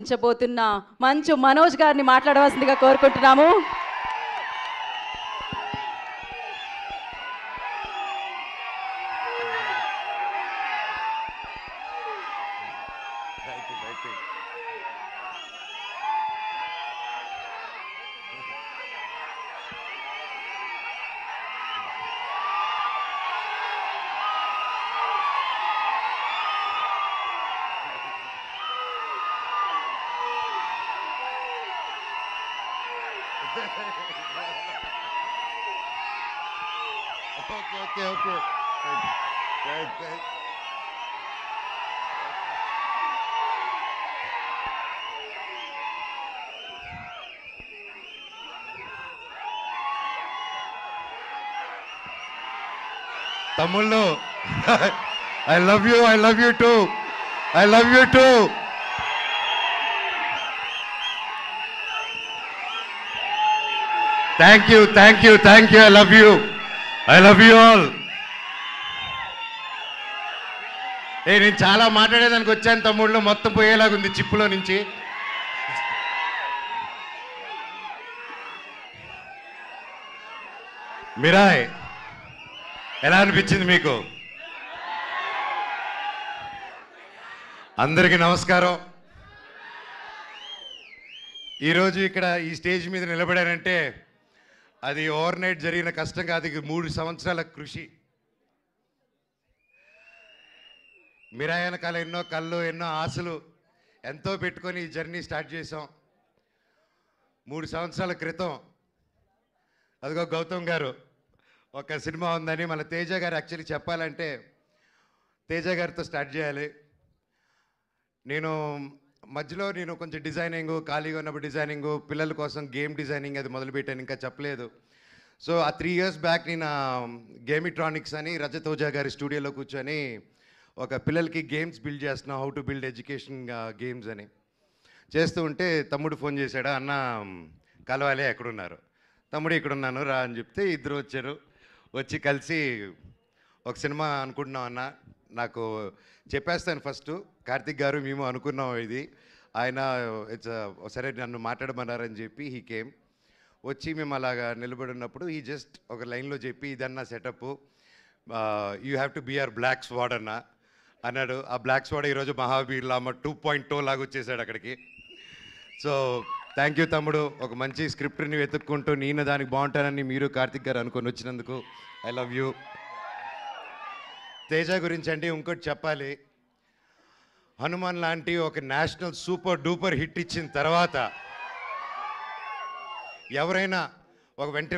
ఉంచబోతున్న మంచు మనోజ్ గారిని మాట్లాడవలసిందిగా కోరుకుంటున్నాము. Okay. Thank. తమ్ముళ్ళు, I love you too. I love you too. Thank you. I love you all. నేను చాలా మాట్లాడేదానికి వచ్చాను తమ్ముళ్ళు, మొత్తం పోయేలాగుంది చిప్పులో నుంచి. మిరాయ్ ఎలా అనిపించింది మీకు? అందరికీ నమస్కారం. ఈరోజు ఇక్కడ ఈ స్టేజ్ మీద నిలబడారంటే అది ఓవర్ నైట్ జరిగిన కష్టం కాదు, 3 సంవత్సరాల కృషి. మిరాయ్ వెనకాల ఎన్నో కళ్ళు, ఎన్నో ఆశలు ఎంతో పెట్టుకొని ఈ జర్నీ స్టార్ట్ చేసాం. 3 సంవత్సరాల క్రితం అదిగో గౌతమ్ గారు ఒక సినిమా ఉందని మన తేజ గారు యాక్చువల్లీ చెప్పాలంటే తేజ గారితో స్టార్ట్ చేయాలి. మధ్యలో నేను కొంచెం డిజైనింగ్, ఖాళీగా ఉన్నప్పుడు డిజైనింగ్, పిల్లల కోసం గేమ్ డిజైనింగ్ అది మొదలుపెట్టాను, ఇంకా చెప్పలేదు. సో ఆ 3 years బ్యాక్ నేను గేమిట్రానిక్స్ అని రజత్ ఓజా గారి స్టూడియోలో కూర్చొని ఒక పిల్లలకి గేమ్స్ బిల్డ్ చేస్తున్నాం, how to build education games అని చేస్తూ ఉంటే తమ్ముడు ఫోన్ చేశాడు, అన్న కలవాలి ఎక్కడున్నారు? తమ్ముడు ఇక్కడున్నాను రా అని చెప్తే ఇద్దరు వచ్చారు. వచ్చి కలిసి ఒక సినిమా అనుకుంటున్నాం అన్న, నాకు చెప్పేస్తాను ఫస్ట్, కార్తిక్ గారు మేము అనుకున్నాం ఇది, ఆయన సరే నన్ను మాట్లాడమన్నారని చెప్పి హీ కేమ్. వచ్చి మేము అలాగా నిలబడి ఉన్నప్పుడు ఈ జస్ట్ ఒక లైన్లో చెప్పి ఇదన్నా setup, you have to be or black squad అన్నాడు. ఆ బ్లాక్ స్వాడ్ ఈరోజు మహావీర్ లామ 2.0 లాగా వచ్చేసాడు అక్కడికి. సో థ్యాంక్ యూ తమ్ముడు, ఒక మంచి స్క్రిప్ట్ని వెతుక్కుంటూ నేను దానికి బాగుంటానని మీరు కార్తిక్ గారు అనుకొని వచ్చినందుకు ఐ లవ్ యూ. తేజ గురించి అంటే ఇంకోటి చెప్పాలి, హనుమాన్ లాంటి ఒక నేషనల్ సూపర్ డూపర్ హిట్ ఇచ్చిన తర్వాత ఎవరైనా ఒక వెంట